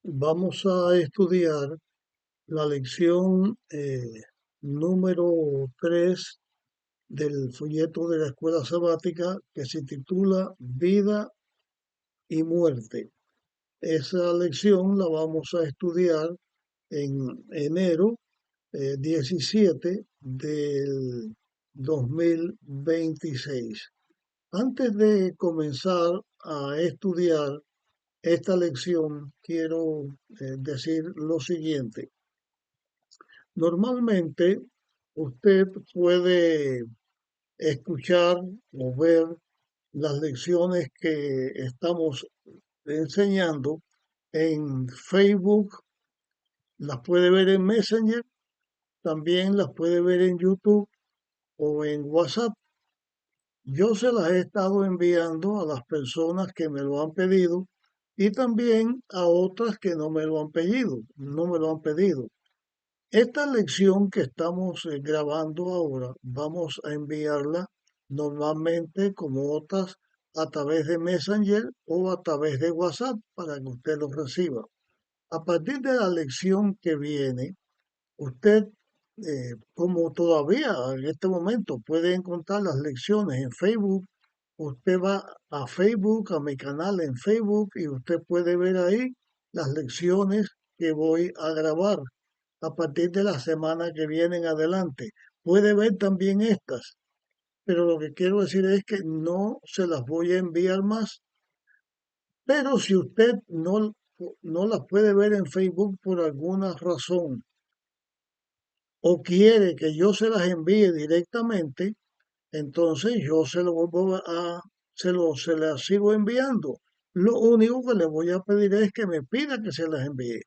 Vamos a estudiar la lección número 3 del folleto de la escuela sabática que se titula Vida y Muerte. Esa lección la vamos a estudiar en enero 17 del 2026. Antes de comenzar a estudiar esta lección, quiero decir lo siguiente. Normalmente usted puede escuchar o ver las lecciones que estamos enseñando en Facebook, las puede ver en Messenger, también las puede ver en YouTube o en WhatsApp. Yo se las he estado enviando a las personas que me lo han pedido y también a otras que no me lo han pedido, no me lo han pedido. Esta lección que estamos grabando ahora, vamos a enviarla normalmente como otras a través de Messenger o a través de WhatsApp para que usted lo reciba. A partir de la lección que viene, usted, como todavía en este momento puede encontrar las lecciones en Facebook, usted va a Facebook, a mi canal en Facebook y usted puede ver ahí las lecciones que voy a grabar a partir de la semana que viene en adelante. Puede ver también estas, pero lo que quiero decir es que no se las voy a enviar más. Pero si usted no las puede ver en Facebook por alguna razón o quiere que yo se las envíe directamente, entonces yo se lo vuelvo se las sigo enviando. Lo único que le voy a pedir es que me pida que se las envíe.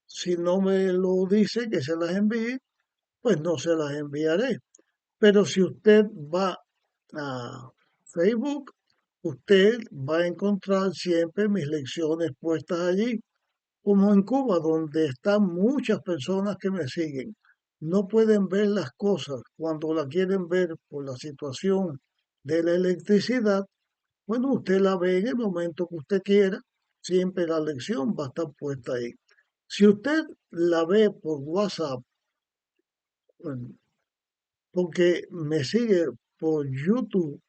Si no me lo dice que se las envíe, pues no se las enviaré. Pero si usted va a Facebook, usted va a encontrar siempre mis lecciones puestas allí, como en Cuba, donde están muchas personas que me siguen. No pueden ver las cosas cuando la quieren ver por la situación de la electricidad. Bueno, usted la ve en el momento que usted quiera, siempre la lección va a estar puesta ahí. Si usted la ve por WhatsApp, bueno, porque me sigue por YouTube,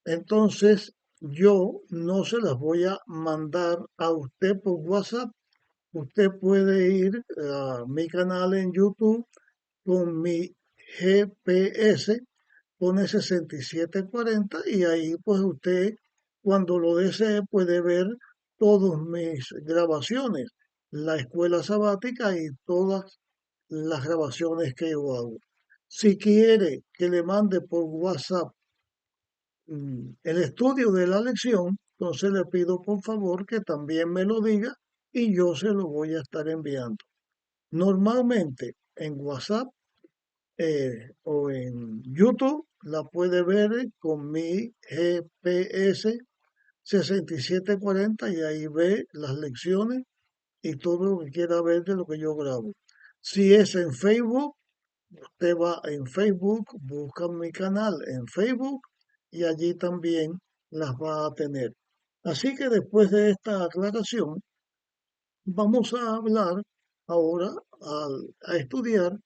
entonces yo no se las voy a mandar a usted por WhatsApp. Usted puede ir a mi canal en YouTube con mi GPS, pone 6740 y ahí pues usted cuando lo desee puede ver todas mis grabaciones, la escuela sabática y todas las grabaciones que yo hago. Si quiere que le mande por WhatsApp el estudio de la lección, entonces le pido por favor que también me lo diga y yo se lo voy a estar enviando. Normalmente en WhatsApp o en YouTube la puede ver con mi GPS 6740 y ahí ve las lecciones y todo lo que quiera ver de lo que yo grabo. Si es en Facebook, usted va en Facebook, busca mi canal en Facebook y allí también las va a tener. Así que después de esta aclaración, vamos a hablar ahora a estudiar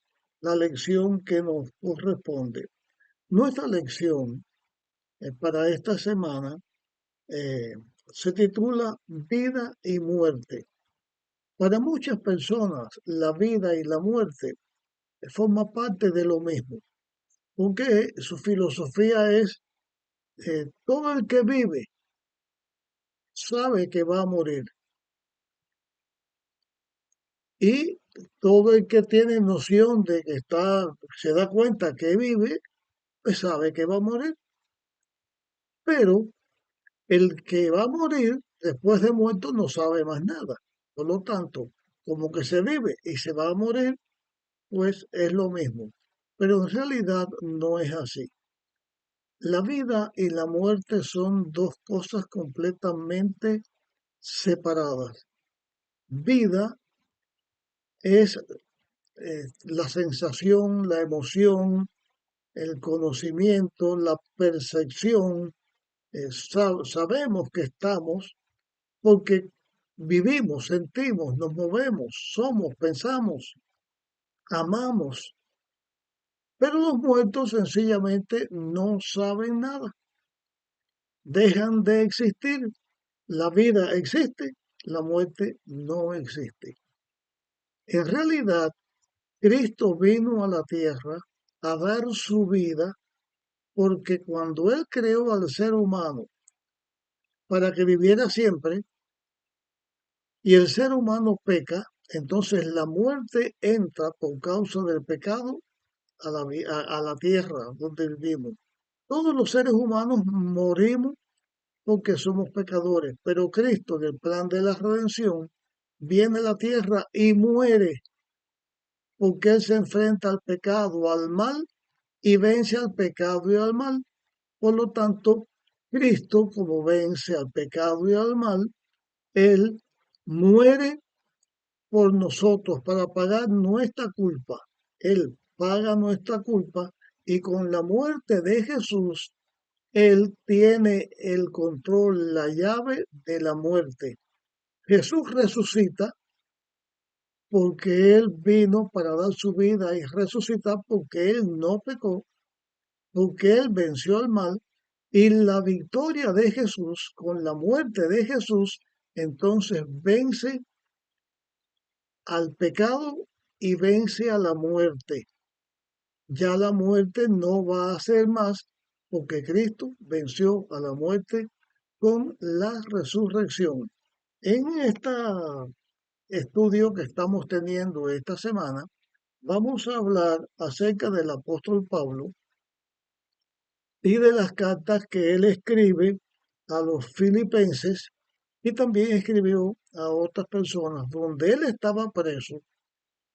la lección que nos corresponde. Nuestra lección para esta semana eh, se titula Vida y Muerte. Para muchas personas, la vida y la muerte forman parte de lo mismo, porque su filosofía es todo el que vive sabe que va a morir y todo el que tiene noción de que se da cuenta que vive, pues sabe que va a morir. Pero el que va a morir después de muerto no sabe más nada. Por lo tanto, como que se vive y se va a morir, pues es lo mismo. Pero en realidad no es así. La vida y la muerte son dos cosas completamente separadas. Vida es la sensación, la emoción, el conocimiento, la percepción. Sabemos que estamos porque vivimos, sentimos, nos movemos, somos, pensamos, amamos, pero los muertos sencillamente no saben nada, dejan de existir. La vida existe, la muerte no existe. En realidad, Cristo vino a la tierra a dar su vida porque cuando Él creó al ser humano para que viviera siempre y el ser humano peca, entonces la muerte entra por causa del pecado a la tierra donde vivimos. Todos los seres humanos morimos porque somos pecadores, pero Cristo en el plan de la redención viene a la tierra y muere porque Él se enfrenta al pecado, al mal y vence al pecado y al mal. Por lo tanto, Cristo, como vence al pecado y al mal, Él muere por nosotros para pagar nuestra culpa. Él paga nuestra culpa y con la muerte de Jesús, Él tiene el control, la llave de la muerte. Jesús resucita porque Él vino para dar su vida y resucita porque Él no pecó, porque Él venció al mal y la victoria de Jesús, con la muerte de Jesús, entonces vence al pecado y vence a la muerte. Ya la muerte no va a ser más porque Cristo venció a la muerte con la resurrección. En este estudio que estamos teniendo esta semana, vamos a hablar acerca del apóstol Pablo y de las cartas que él escribe a los filipenses y también escribió a otras personas donde él estaba preso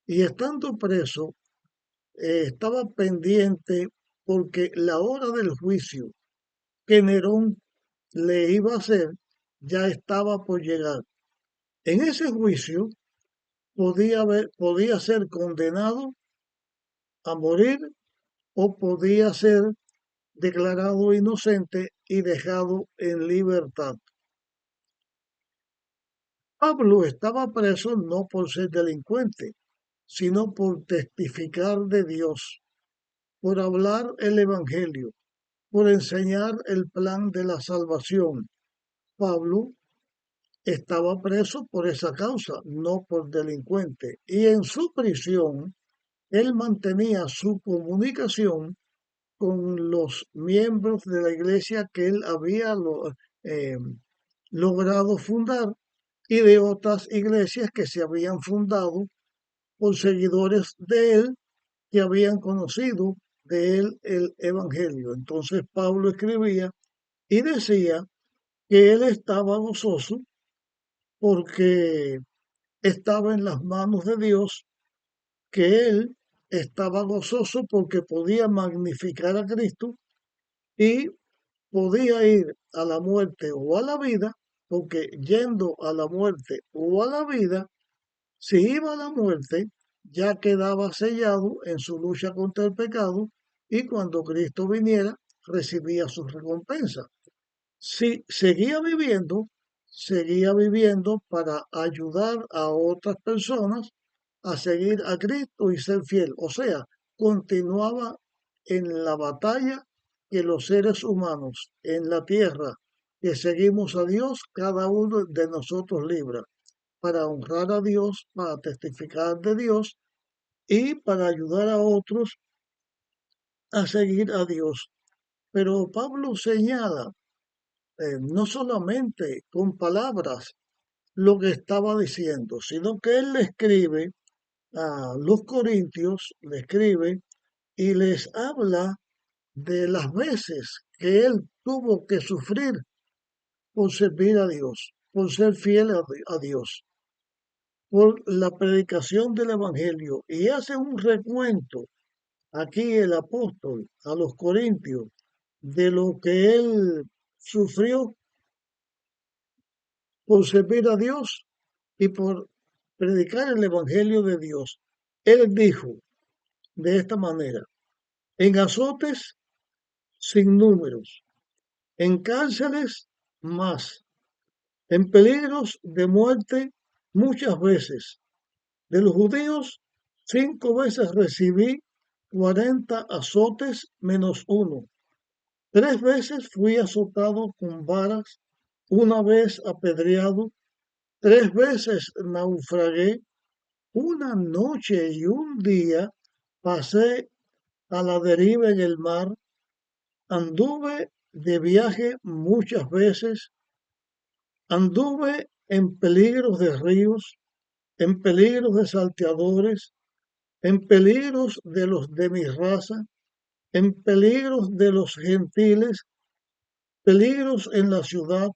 y estando preso estaba pendiente porque la hora del juicio que Nerón le iba a hacer ya estaba por llegar. En ese juicio podía ser condenado a morir o podía ser declarado inocente y dejado en libertad. Pablo estaba preso no por ser delincuente, sino por testificar de Dios, por hablar el Evangelio, por enseñar el plan de la salvación. Pablo estaba preso por esa causa, no por delincuente, y en su prisión él mantenía su comunicación con los miembros de la iglesia que él había eh, logrado fundar y de otras iglesias que se habían fundado por seguidores de él que habían conocido de él el Evangelio. Entonces Pablo escribía y decía que él estaba gozoso porque estaba en las manos de Dios, que él estaba gozoso porque podía magnificar a Cristo y podía ir a la muerte o a la vida, porque yendo a la muerte o a la vida, si iba a la muerte, ya quedaba sellado en su lucha contra el pecado y cuando Cristo viniera, recibía su recompensa. Si seguía viviendo para ayudar a otras personas a seguir a Cristo y ser fiel. O sea, continuaba en la batalla que los seres humanos en la tierra que seguimos a Dios, cada uno de nosotros libra, para honrar a Dios, para testificar de Dios y para ayudar a otros a seguir a Dios. Pero Pablo señala no solamente con palabras lo que estaba diciendo, sino que él le escribe a los corintios, le escribe y les habla de las veces que él tuvo que sufrir por servir a Dios, por ser fiel a Dios, por la predicación del Evangelio. Y hace un recuento aquí el apóstol a los corintios de lo que él sufrió por servir a Dios y por predicar el Evangelio de Dios. Él dijo de esta manera, en azotes sin números, en cárceles más, en peligros de muerte muchas veces. De los judíos, 5 veces recibí 40 azotes menos uno. 3 veces fui azotado con varas, una vez apedreado, 3 veces naufragué, una noche y un día pasé a la deriva en el mar, anduve de viaje muchas veces, anduve en peligros de ríos, en peligros de salteadores, en peligros de los de mi raza, en peligros de los gentiles, peligros en la ciudad,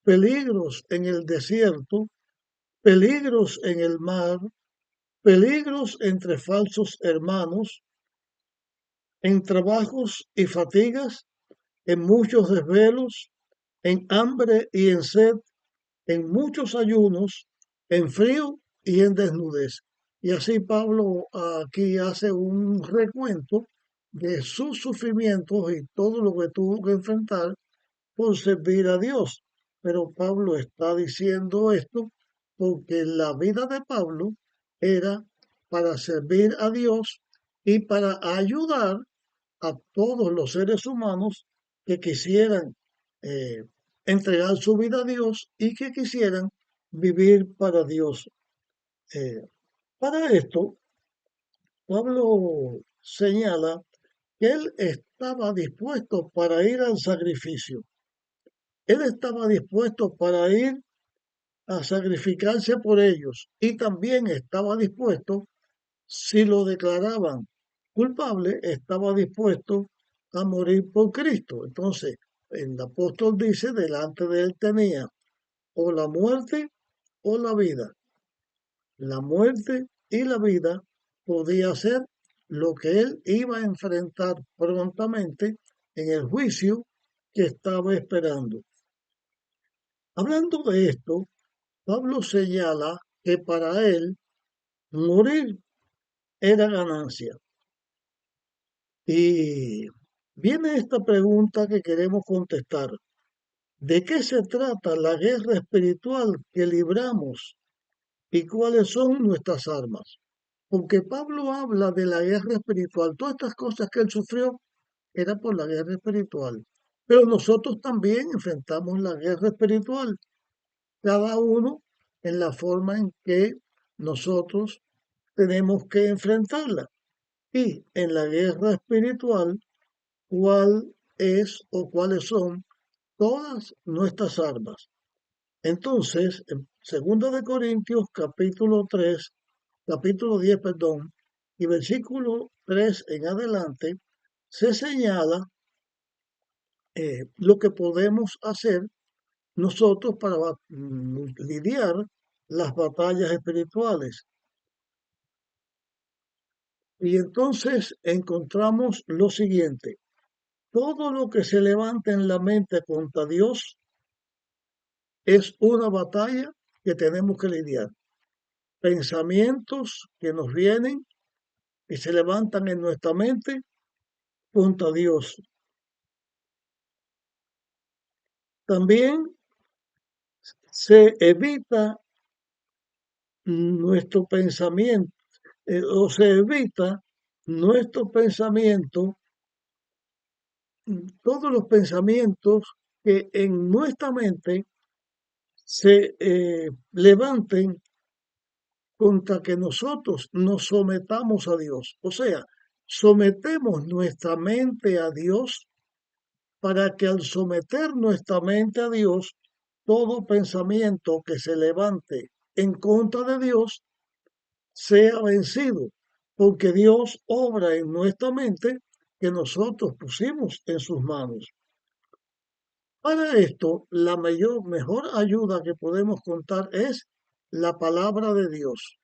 peligros en el desierto, peligros en el mar, peligros entre falsos hermanos, en trabajos y fatigas, en muchos desvelos, en hambre y en sed, en muchos ayunos, en frío y en desnudez. Y así Pablo aquí hace un recuento de sus sufrimientos y todo lo que tuvo que enfrentar por servir a Dios. Pero Pablo está diciendo esto porque la vida de Pablo era para servir a Dios y para ayudar a todos los seres humanos que quisieran eh, entregar su vida a Dios y que quisieran vivir para Dios. Eh, para esto, Pablo señala que él estaba dispuesto para ir al sacrificio. Él estaba dispuesto para ir a sacrificarse por ellos y también estaba dispuesto, si lo declaraban culpable, estaba dispuesto a morir por Cristo. Entonces, el apóstol dice, delante de él tenía o la muerte o la vida. La muerte y la vida podía ser lo que él iba a enfrentar prontamente en el juicio que estaba esperando. Hablando de esto, Pablo señala que para él morir era ganancia. Y viene esta pregunta que queremos contestar. ¿De qué se trata la guerra espiritual que libramos y cuáles son nuestras armas? Porque Pablo habla de la guerra espiritual. Todas estas cosas que él sufrió era por la guerra espiritual. Pero nosotros también enfrentamos la guerra espiritual, cada uno en la forma en que nosotros tenemos que enfrentarla. Y en la guerra espiritual, ¿cuál es o cuáles son todas nuestras armas? Entonces, en 2 Corintios capítulo 10, perdón, y versículo 3 en adelante, se señala lo que podemos hacer nosotros para lidiar las batallas espirituales. Y entonces encontramos lo siguiente: todo lo que se levanta en la mente contra Dios es una batalla que tenemos que lidiar. Pensamientos que nos vienen y se levantan en nuestra mente contra Dios. También se evita nuestro pensamiento, o se evita nuestro pensamiento, todos los pensamientos que en nuestra mente se levanten contra que nosotros nos sometamos a Dios. O sea, sometemos nuestra mente a Dios para que al someter nuestra mente a Dios, todo pensamiento que se levante en contra de Dios sea vencido, porque Dios obra en nuestra mente que nosotros pusimos en sus manos. Para esto, la mejor ayuda que podemos contar es la palabra de Dios,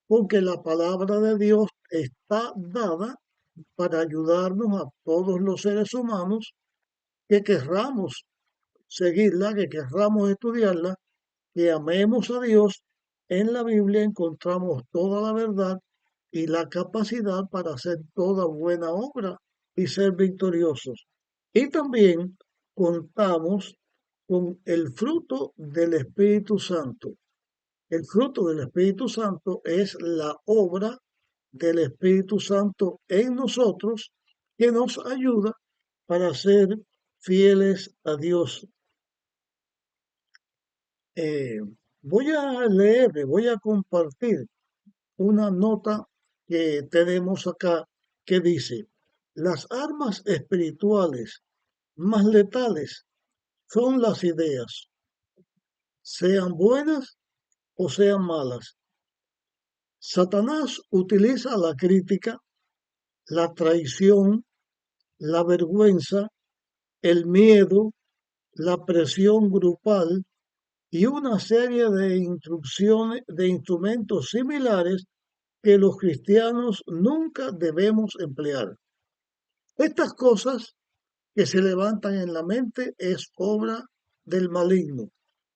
porque la palabra de Dios está dada para ayudarnos a todos los seres humanos que querramos seguirla, que querramos estudiarla, que amemos a Dios. En la Biblia encontramos toda la verdad y la capacidad para hacer toda buena obra y ser victoriosos. Y también contamos con el fruto del Espíritu Santo. El fruto del Espíritu Santo es la obra del Espíritu Santo en nosotros que nos ayuda para ser fieles a Dios. Eh, voy a compartir una nota que tenemos acá que dice, las armas espirituales más letales son las ideas, sean buenas o sean malas. Satanás utiliza la crítica, la traición, la vergüenza, el miedo, la presión grupal y una serie de instrucciones, de instrumentos similares que los cristianos nunca debemos emplear. Estas cosas que se levantan en la mente es obra del maligno.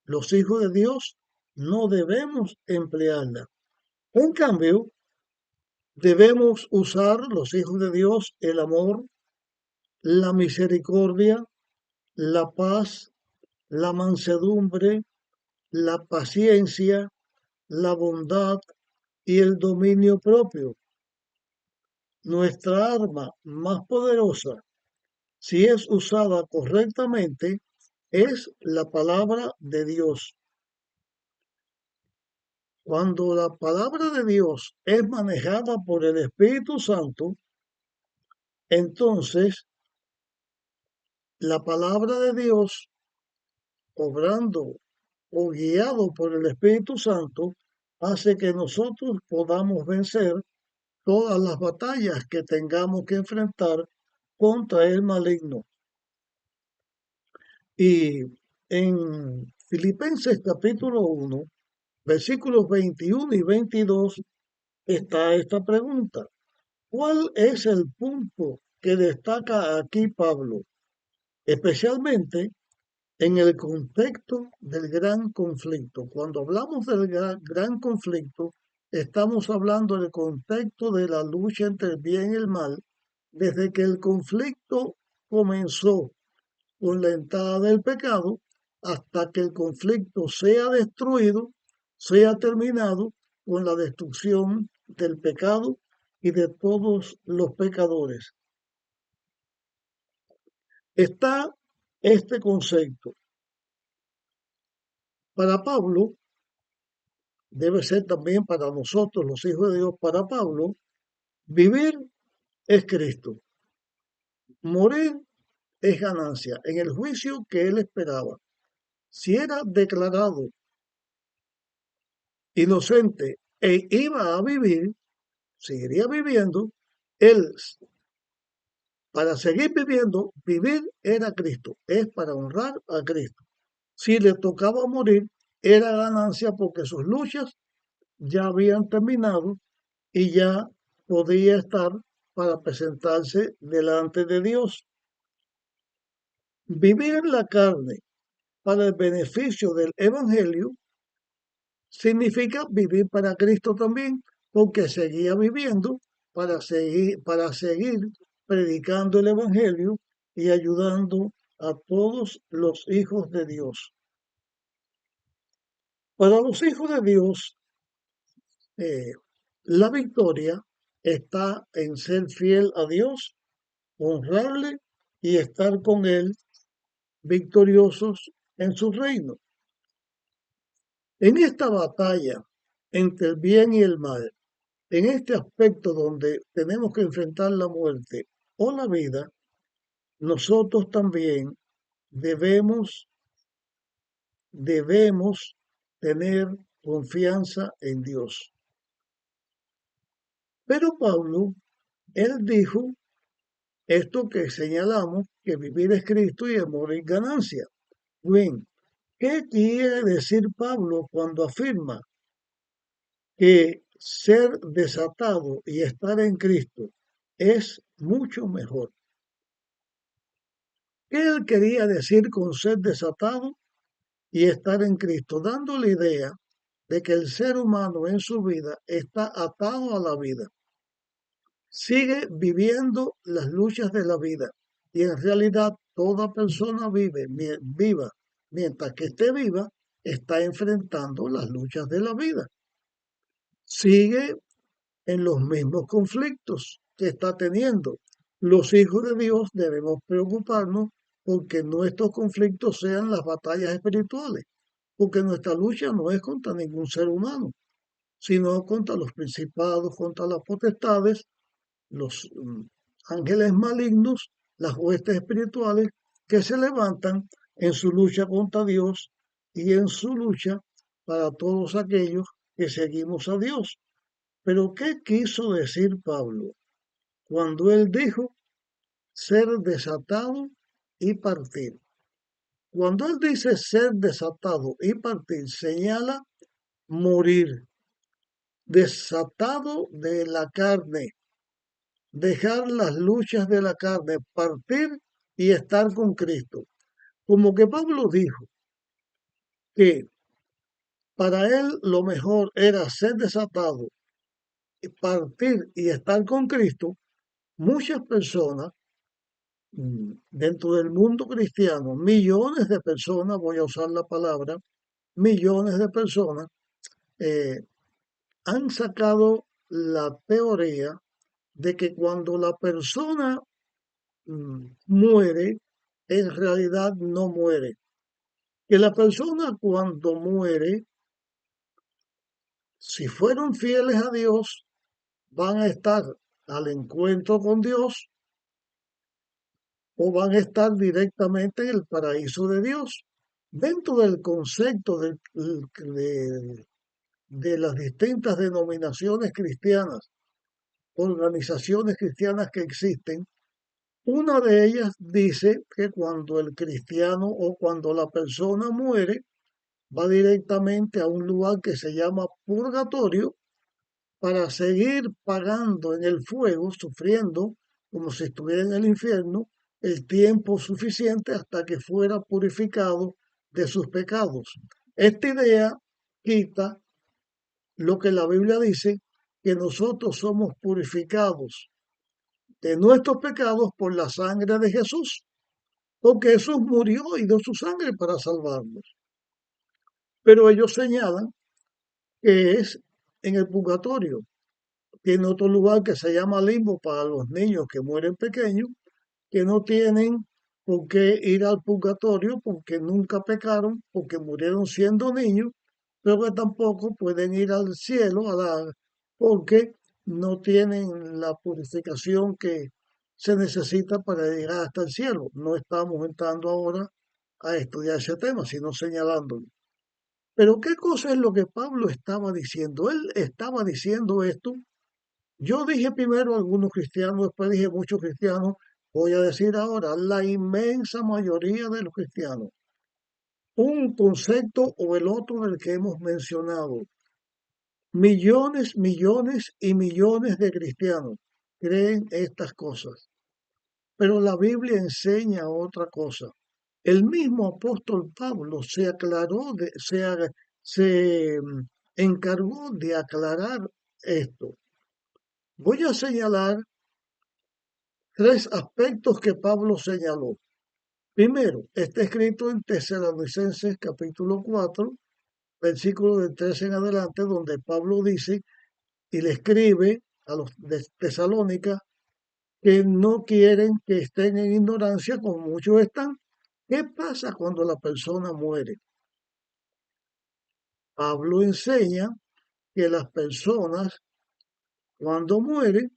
Los hijos de Dios no debemos emplearla. En cambio, debemos usar los hijos de Dios el amor, la misericordia, la paz, la mansedumbre, la paciencia, la bondad y el dominio propio. Nuestra arma más poderosa, si es usada correctamente, es la palabra de Dios. Cuando la palabra de Dios es manejada por el Espíritu Santo, entonces la palabra de Dios, obrando o guiado por el Espíritu Santo, hace que nosotros podamos vencer todas las batallas que tengamos que enfrentar contra el maligno. Y en Filipenses capítulo 1, versículos 21 y 22 está esta pregunta. ¿Cuál es el punto que destaca aquí Pablo? Especialmente en el contexto del gran conflicto. Cuando hablamos del gran conflicto, estamos hablando del contexto de la lucha entre el bien y el mal, desde que el conflicto comenzó con la entrada del pecado hasta que el conflicto sea destruido, sea terminado con la destrucción del pecado y de todos los pecadores. Está este concepto. Para Pablo, debe ser también para nosotros, los hijos de Dios, para Pablo, vivir es Cristo, morir es ganancia. En el juicio que él esperaba, si era declarado inocente e iba a vivir, seguiría viviendo, él, para seguir viviendo, vivir era Cristo, es para honrar a Cristo. Si le tocaba morir, era ganancia porque sus luchas ya habían terminado y ya podía estar para presentarse delante de Dios. Vivir en la carne para el beneficio del Evangelio significa vivir para Cristo también, porque seguía viviendo para seguir predicando el Evangelio y ayudando a todos los hijos de Dios. Para los hijos de Dios, eh, la victoria está en ser fiel a Dios, honrarle y estar con Él victoriosos en su reino. En esta batalla entre el bien y el mal, en este aspecto donde tenemos que enfrentar la muerte o la vida, nosotros también debemos, debemos tener confianza en Dios. Pero Pablo, él dijo esto que señalamos, que vivir es Cristo y el morir ganancia. Bien, ¿qué quiere decir Pablo cuando afirma que ser desatado y estar en Cristo es mucho mejor? ¿Qué él quería decir con ser desatado y estar en Cristo? Dando la idea de que el ser humano en su vida está atado a la vida, sigue viviendo las luchas de la vida y en realidad toda persona viva mientras que esté viva, está enfrentando las luchas de la vida. Sigue en los mismos conflictos que está teniendo. Los hijos de Dios debemos preocuparnos porque nuestros conflictos sean las batallas espirituales, porque nuestra lucha no es contra ningún ser humano, sino contra los principados, contra las potestades, los ángeles malignos, las huestes espirituales que se levantan en su lucha contra Dios y en su lucha para todos aquellos que seguimos a Dios. Pero ¿qué quiso decir Pablo cuando él dijo ser desatado y partir? Cuando él dice ser desatado y partir, señala morir, desatado de la carne, dejar las luchas de la carne, partir y estar con Cristo. Como que Pablo dijo que para él lo mejor era ser desatado, partir y estar con Cristo. Muchas personas dentro del mundo cristiano, millones de personas, voy a usar la palabra, millones de personas eh, han sacado la teoría de que cuando la persona muere, en realidad no muere. Que la persona cuando muere, si fueron fieles a Dios, van a estar al encuentro con Dios o van a estar directamente en el paraíso de Dios. Dentro del concepto de las distintas denominaciones cristianas, organizaciones cristianas que existen, una de ellas dice que cuando el cristiano o cuando la persona muere, va directamente a un lugar que se llama purgatorio para seguir pagando en el fuego, sufriendo como si estuviera en el infierno, el tiempo suficiente hasta que fuera purificado de sus pecados. Esta idea quita lo que la Biblia dice, que nosotros somos purificados de nuestros pecados por la sangre de Jesús, porque Jesús murió y dio su sangre para salvarnos. Pero ellos señalan que es en el purgatorio. Tiene otro lugar que se llama limbo para los niños que mueren pequeños, que no tienen por qué ir al purgatorio porque nunca pecaron, porque murieron siendo niños, pero que tampoco pueden ir al cielo porque no tienen la purificación que se necesita para llegar hasta el cielo. No estamos entrando ahora a estudiar ese tema, sino señalándolo. Pero ¿qué cosa es lo que Pablo estaba diciendo? Él estaba diciendo esto. Yo dije primero algunos cristianos, después dije muchos cristianos. Voy a decir ahora la inmensa mayoría de los cristianos. Un concepto o el otro del que hemos mencionado. Millones, millones y millones de cristianos creen estas cosas. Pero la Biblia enseña otra cosa. El mismo apóstol Pablo se aclaró, se encargó de aclarar esto. Voy a señalar tres aspectos que Pablo señaló. Primero, está escrito en Tesalonicenses capítulo 4, versículo de 13 en adelante, donde Pablo dice y le escribe a los de Tesalónica que no quieren que estén en ignorancia como muchos están. ¿Qué pasa cuando la persona muere? Pablo enseña que las personas cuando mueren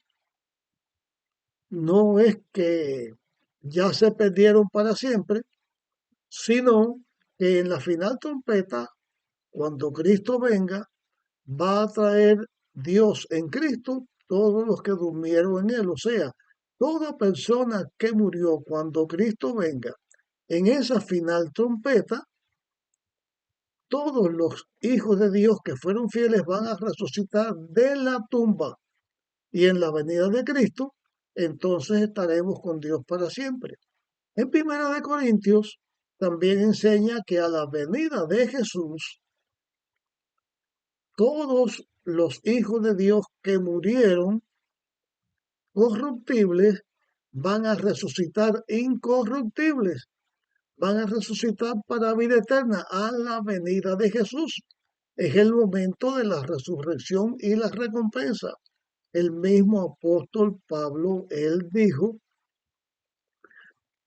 no es que ya se perdieron para siempre, sino que en la final trompeta, cuando Cristo venga, va a traer Dios en Cristo todos los que durmieron en Él. O sea, toda persona que murió cuando Cristo venga, en esa final trompeta, todos los hijos de Dios que fueron fieles van a resucitar de la tumba y en la venida de Cristo, entonces estaremos con Dios para siempre. En Primera de Corintios también enseña que a la venida de Jesús, todos los hijos de Dios que murieron corruptibles van a resucitar incorruptibles. van a resucitar para vida eterna a la venida de Jesús. Es el momento de la resurrección y la recompensa. El mismo apóstol Pablo, él dijo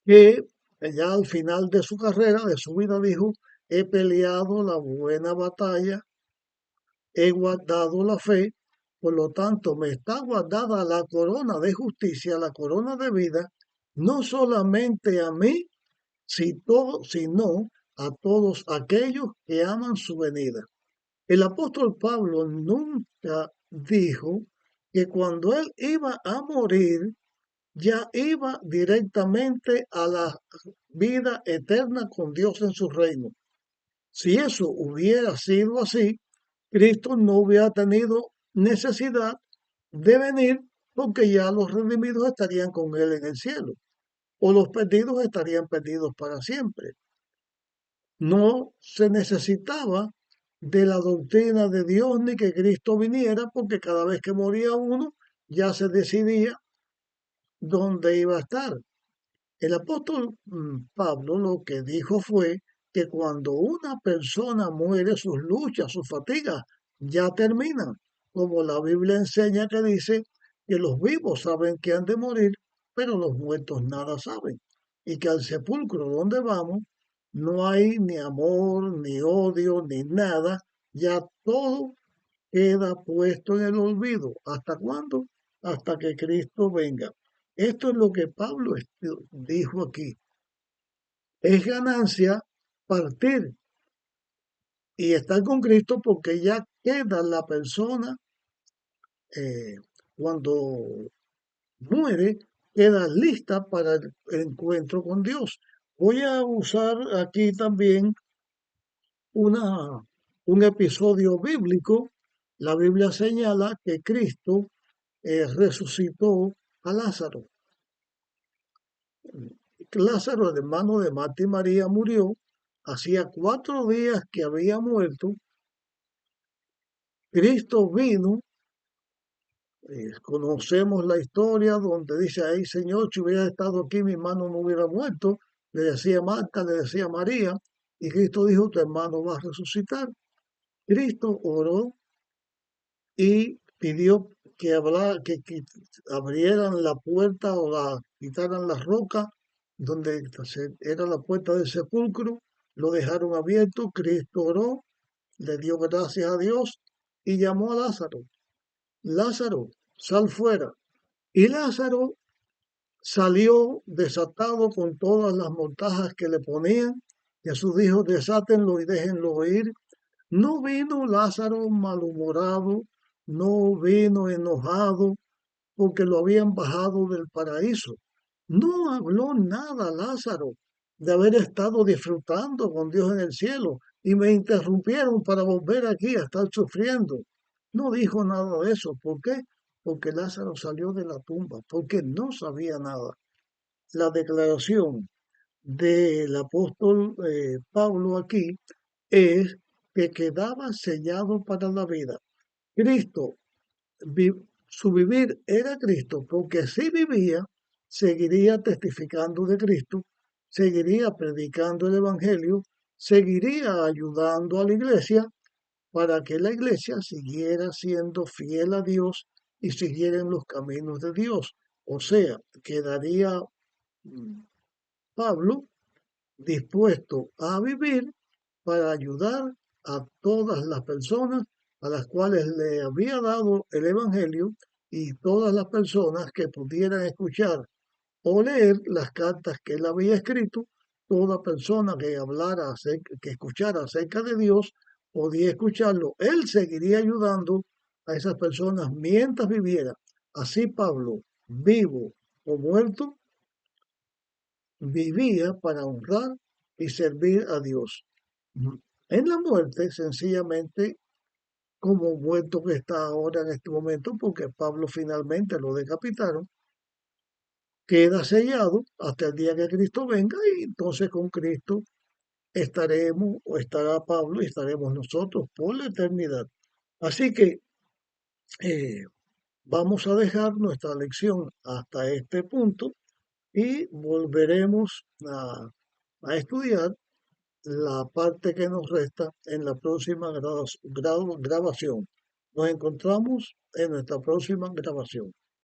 que ya al final de su carrera, de su vida, dijo, he peleado la buena batalla, he guardado la fe, por lo tanto me está guardada la corona de justicia, la corona de vida, no solamente a mí, sino a todos aquellos que aman su venida. El apóstol Pablo nunca dijo que cuando él iba a morir, ya iba directamente a la vida eterna con Dios en su reino. Si eso hubiera sido así, Cristo no hubiera tenido necesidad de venir porque ya los redimidos estarían con Él en el cielo o los perdidos estarían perdidos para siempre. No se necesitaba de la doctrina de Dios ni que Cristo viniera porque cada vez que moría uno ya se decidía dónde iba a estar. El apóstol Pablo lo que dijo fue que cuando una persona muere, sus luchas, sus fatigas ya terminan, como la Biblia enseña que dice que los vivos saben que han de morir, pero los muertos nada saben, y que al sepulcro donde vamos no hay ni amor, ni odio, ni nada, ya todo queda puesto en el olvido. ¿Hasta cuándo? Hasta que Cristo venga. Esto es lo que Pablo dijo aquí. Es ganancia partir y estar con Cristo porque ya queda la persona eh, cuando muere, queda lista para el encuentro con Dios. Voy a usar aquí también una, un episodio bíblico. La Biblia señala que Cristo resucitó a Lázaro. Lázaro, el hermano de Marta y María, murió. Hacía 4 días que había muerto. Cristo vino. Conocemos la historia donde dice ahí, Señor, si hubiera estado aquí, mi hermano no hubiera muerto. Le decía Marta, le decía María. Y Cristo dijo, tu hermano va a resucitar. Cristo oró y pidió que abrieran la puerta o la quitaran la roca donde era la puerta del sepulcro, lo dejaron abierto, Cristo oró, le dio gracias a Dios y llamó a Lázaro. Lázaro, sal fuera. Y Lázaro salió desatado con todas las mortajas que le ponían. Jesús dijo, desátenlo y déjenlo ir. No vino Lázaro malhumorado, no vino enojado porque lo habían bajado del paraíso. No habló nada Lázaro de haber estado disfrutando con Dios en el cielo y me interrumpieron para volver aquí a estar sufriendo. No dijo nada de eso. ¿Por qué? Porque Lázaro salió de la tumba, porque no sabía nada. La declaración del apóstol Pablo aquí es que quedaba sellado para la vida. Cristo, su vivir era Cristo, porque si vivía, seguiría testificando de Cristo, seguiría predicando el Evangelio, seguiría ayudando a la iglesia para que la iglesia siguiera siendo fiel a Dios y siguiera en los caminos de Dios. O sea, quedaría mm, Pablo dispuesto a vivir para ayudar a todas las personas a las cuales le había dado el Evangelio y todas las personas que pudieran escuchar o leer las cartas que él había escrito. Toda persona que hablara, que escuchara acerca de Dios, podía escucharlo. Él seguiría ayudando a esas personas mientras viviera. Así Pablo, vivo o muerto, vivía para honrar y servir a Dios. En la muerte, sencillamente, como muerto que está ahora en este momento, porque Pablo finalmente lo decapitaron, queda sellado hasta el día que Cristo venga y entonces con Cristo estaremos o estará Pablo y estaremos nosotros por la eternidad. Así que eh, vamos a dejar nuestra lección hasta este punto y volveremos a a estudiar la parte que nos resta en la próxima grabación. Nos encontramos en nuestra próxima grabación.